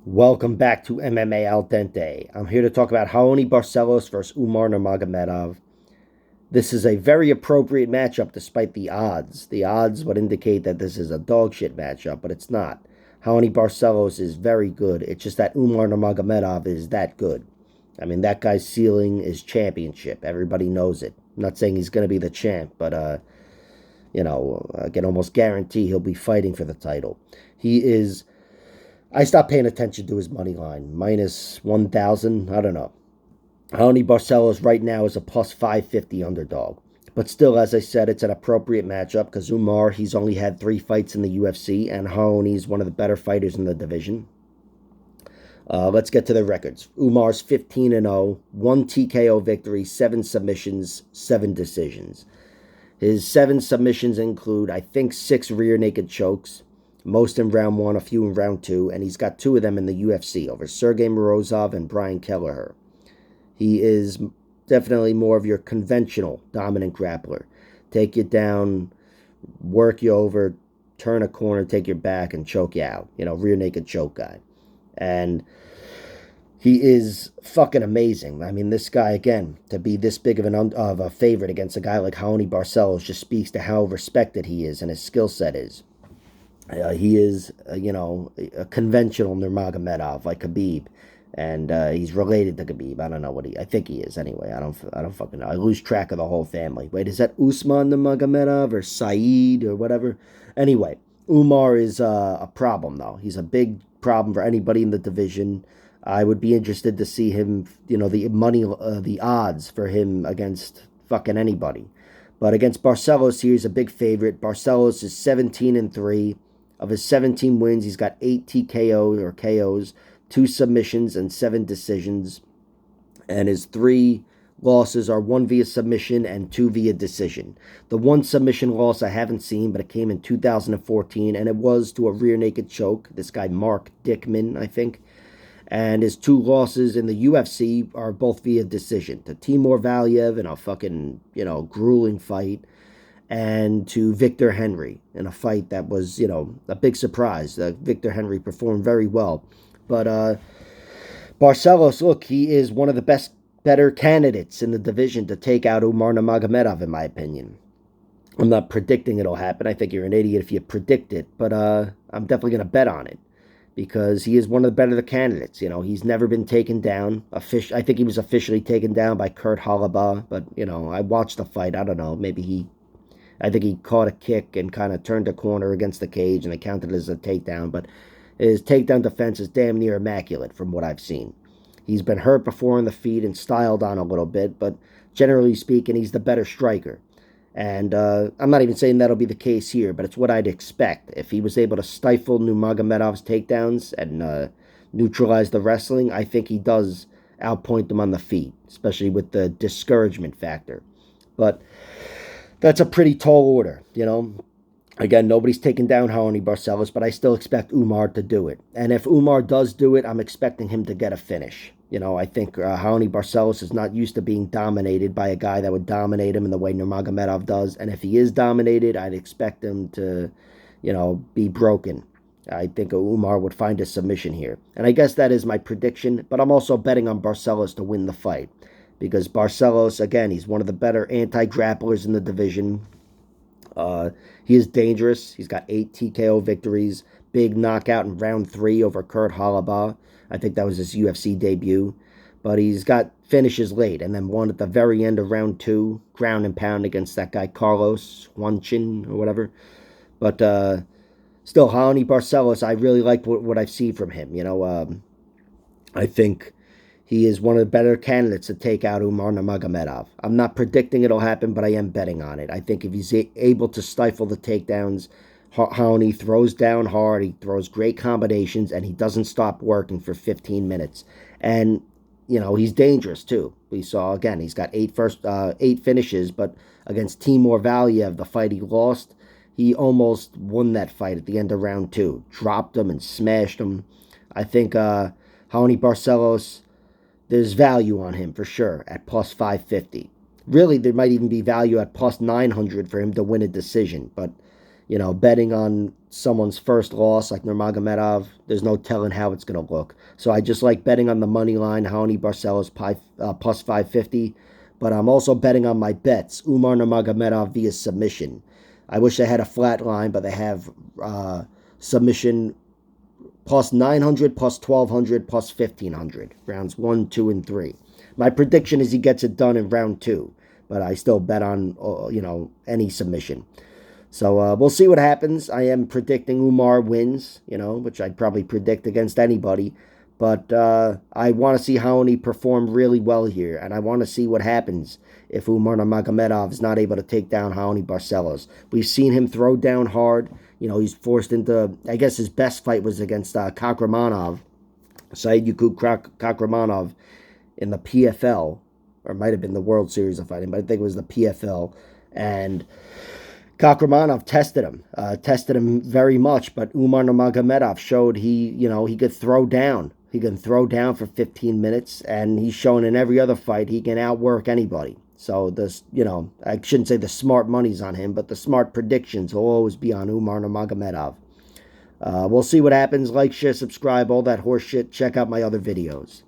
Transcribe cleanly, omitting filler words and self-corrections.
Welcome back to MMA Al Dente. I'm here to talk about Raoni Barcelos versus Umar Nurmagomedov. This is a very appropriate matchup despite the odds. The odds would indicate that this is a dog shit matchup, but it's not. Raoni Barcelos is very good. It's just that Umar Nurmagomedov is that good. I mean, that guy's ceiling is championship. Everybody knows it. I'm not saying he's going to be the champ, but, I can almost guarantee he'll be fighting for the title. He is. I stopped paying attention to his money line. Minus 1,000. I don't know. Raoni Barcelos right now is a plus 550 underdog. But still, as I said, it's an appropriate matchup because Umar, he's only had 3 fights in the UFC, and Raoni's one of the better fighters in the division. Let's get to the records. Umar's 15-0, 1 TKO victory, 7 submissions, 7 decisions. His 7 submissions include, I think, 6 rear naked chokes. Most in round 1, a few in round 2, and he's got 2 of them in the UFC over Sergey Morozov and Brian Kelleher. He is definitely more of your conventional dominant grappler. Take you down, work you over, turn a corner, take your back, and choke you out. Rear naked choke guy. And he is fucking amazing. I mean, this guy, again, to be this big of a favorite against a guy like Raoni Barcelos just speaks to how respected he is and his skill set is. He is, a conventional Nurmagomedov, like Khabib, and he's related to Khabib. I don't know I think he is anyway. I don't fucking know. I lose track of the whole family. Wait, is that Usman Nurmagomedov or Saeed or whatever? Anyway, Umar is a problem though. He's a big problem for anybody in the division. I would be interested to see him, the odds for him against fucking anybody. But against Barcelos, he's a big favorite. Barcelos is 17-3. Of his 17 wins, he's got 8 TKOs or KOs, 2 submissions, and 7 decisions. And his 3 losses are 1 via submission and 2 via decision. The 1 submission loss I haven't seen, but it came in 2014, and it was to a rear naked choke. This guy, Mark Dickman, I think. And his 2 losses in the UFC are both via decision. To Timur Valiev in a fucking, grueling fight, and to Victor Henry in a fight that was, a big surprise. Victor Henry performed very well. But Barcelos, look, he is one of the better candidates in the division to take out Umar Nurmagomedov, in my opinion. I'm not predicting it'll happen. I think you're an idiot if you predict it, but I'm definitely going to bet on it because he is one of the better candidates. He's never been taken down. I think he was officially taken down by Kurt Halaba, but, I watched the fight. I don't know. I think he caught a kick and kind of turned a corner against the cage, and they counted it as a takedown. But his takedown defense is damn near immaculate from what I've seen. He's been hurt before on the feet and styled on a little bit, but generally speaking, he's the better striker. And I'm not even saying that'll be the case here, but it's what I'd expect. If he was able to stifle Nurmagomedov's takedowns and neutralize the wrestling, I think he does outpoint them on the feet, especially with the discouragement factor. But that's a pretty tall order, Again, nobody's taken down Raoni Barcelos, but I still expect Umar to do it. And if Umar does do it, I'm expecting him to get a finish. I think Raoni Barcelos is not used to being dominated by a guy that would dominate him in the way Nurmagomedov does. And if he is dominated, I'd expect him to, be broken. I think Umar would find a submission here. And I guess that is my prediction, but I'm also betting on Barcelos to win the fight. Because Barcelos, again, he's one of the better anti-grapplers in the division. He is dangerous. He's got 8 TKO victories. Big knockout in round 3 over Kurt Halaba. I think that was his UFC debut. But he's got finishes late. And then one at the very end of round 2. Ground and pound against that guy Carlos Huanchin or whatever. But still, Raoni Barcelos, I really like what I've seen from him. I think he is one of the better candidates to take out Umar Nurmagomedov. I'm not predicting it'll happen, but I am betting on it. I think if he's able to stifle the takedowns, Raoni throws down hard, he throws great combinations, and he doesn't stop working for 15 minutes. And, he's dangerous, too. We saw, again, he's got 8 finishes, but against Timur Valiev, the fight he lost, he almost won that fight at the end of round 2. Dropped him and smashed him. I think Raoni Barcelos, there's value on him for sure at plus 550. Really, there might even be value at plus 900 for him to win a decision. But, betting on someone's first loss like Nurmagomedov, there's no telling how it's going to look. So I just like betting on the money line, Raoni Barcelos plus 550. But I'm also betting on my bets, Umar Nurmagomedov via submission. I wish they had a flat line, but they have submission plus 900, plus 1200, plus 1500. Rounds 1, 2, and 3. My prediction is he gets it done in round 2. But I still bet on, any submission. So we'll see what happens. I am predicting Umar wins, which I'd probably predict against anybody. But I want to see Raoni perform really well here. And I want to see what happens if Umar Nurmagomedov is not able to take down Raoni Barcelos. We've seen him throw down hard. He's forced into, I guess his best fight was against Kakramanov, Saedyukub Kakramanov in the PFL. Or it might have been the World Series of Fighting, but I think it was the PFL. And Kakramanov tested him very much, but Umar Nurmagomedov showed he could throw down. He can throw down for 15 minutes, and he's shown in every other fight he can outwork anybody. So I shouldn't say the smart money's on him, but the smart predictions will always be on Umar Nurmagomedov. We'll see what happens. Like, share, subscribe, all that horse shit. Check out my other videos.